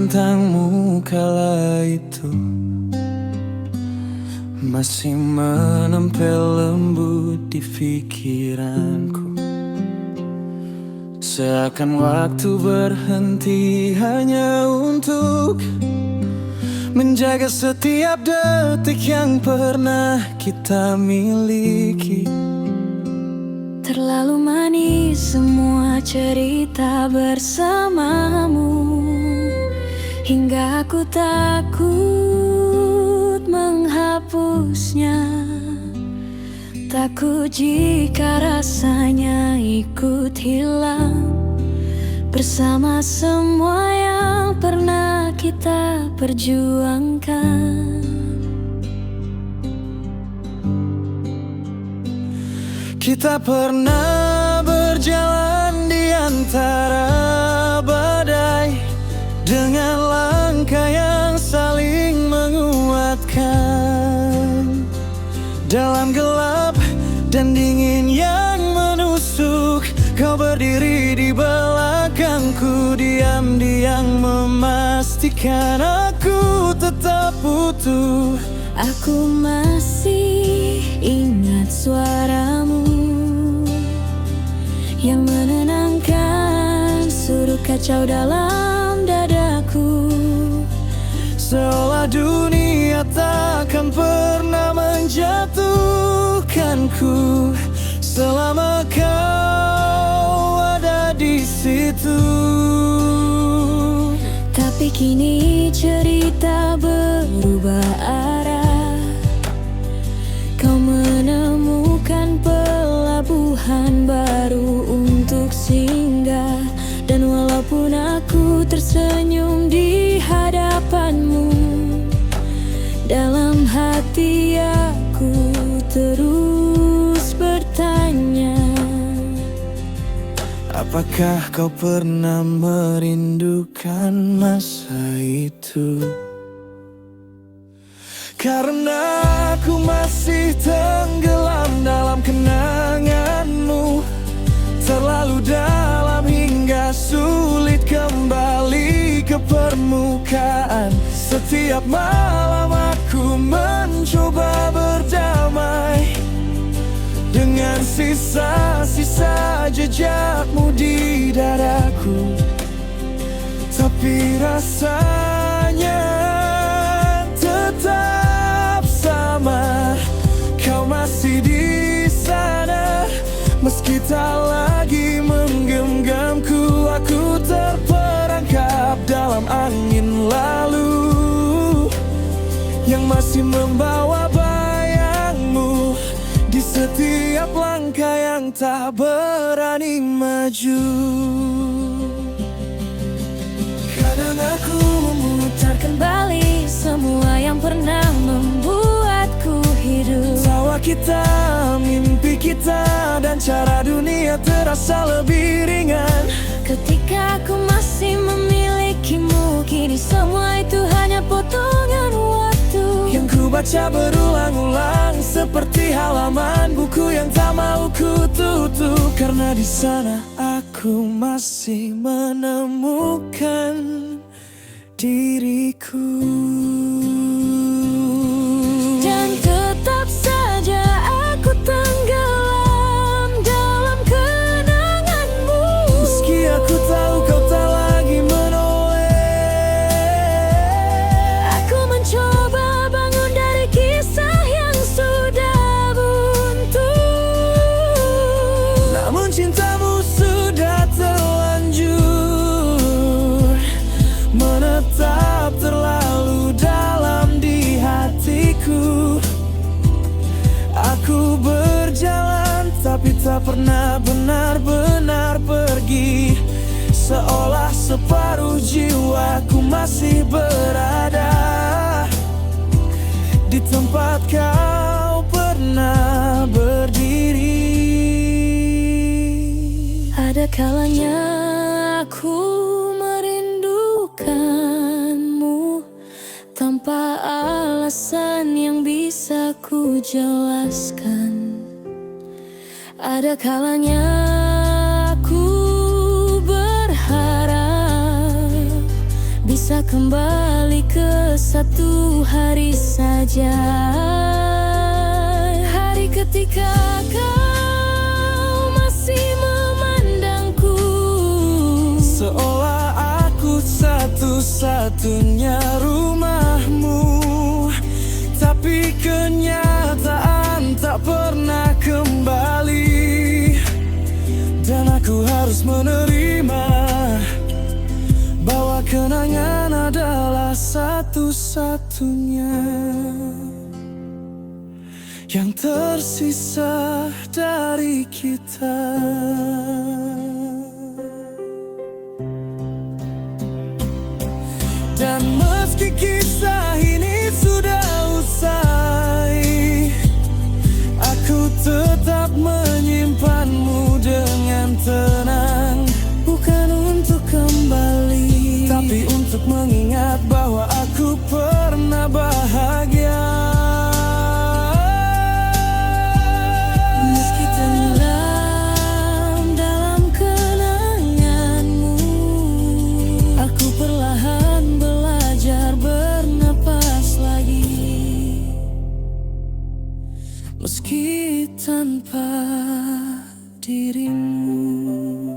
tentangmu kala itu masih menempel lembut di pikiranku. Seakan waktu berhenti hanya untuk menjaga setiap detik yang pernah kita miliki. Terlalu manis semua cerita bersamamu, hingga aku takut menghapusnya. Takut jika rasanya ikut hilang bersama semua yang pernah kita perjuangkan. Kita pernah berjalan di antara badai dengan langkah yang saling menguatkan. Dalam gelap dan dingin yang menusuk, kau berdiri di belakangku, diam-diam memastikan aku tetap utuh. Aku masih ingat suaramu yang menenangkan seluruh kacau dalam dadaku. Seolah dunia takkan pernah menjatuhkanku selama kau ada di situ. Tapi kini cerita berubah arah. Kau menemukan pelabuhan baru untuk singgah. Dan walaupun aku tersenyum di hadapanmu, dalam hati aku terus bertanya, apakah kau pernah merindukan masa itu? Karena aku masih tenggelam dalam kenanganmu, terlalu dalam hingga sulit kembali ke permukaan. Setiap malam aku mencoba berdamai dengan sisa-sisa jejakmu di dadaku, tapi rasanya tetap sama. Kau masih di sana, meski tak lagi menggenggamku. Aku terperangkap dalam angin lalu yang masih membawa bayangmu di setiap langkah yang tak berani maju. kadang aku memutar kembali semua yang pernah membuatku hidup. Tawa kita, mimpi kita, dan cara dunia terasa lebih ringan Ketika aku masih memilikimu, kini semua itu hanya potongan waktu yang ku baca berulang-ulang seperti halaman buku yang tak mau ku tutup. Karena di sana aku masih menemukan diriku. Dan tetap saja aku tenggelam dalam kenanganmu. Meski aku tahu kau tak lagi menoleh, Aku mencoba bangun dari kisah yang sudah buntu. namun cintamu sudah terlanjur menetap terlalu dalam di hatiku. Aku berjalan tapi tak pernah benar-benar pergi, seolah separuh jiwaku masih berada di tempat kau pernah berdiri. Ada kalanya aku merindukanmu tanpa alasan yang bisa ku jelaskan. Ada kalanya aku berharap bisa kembali ke satu hari saja. Hari ketika kau masih memandangku seolah aku satu-satunya rumahmu, tapi kenyataan tak pernah kembali. Dan aku harus menerima bahwa kenangan adalah satu-satunya yang tersisa dari kita. Dan meski kisah ini sudah usai, aku tetap menyimpanmu dengan tenang. Bukan untuk kembali, tapi untuk mengingat bahwa aku pernah bahagia. Meski tenggelam dalam kenanganmu, aku perlahan belajar bernapas lagi. Meski tanpa dirimu.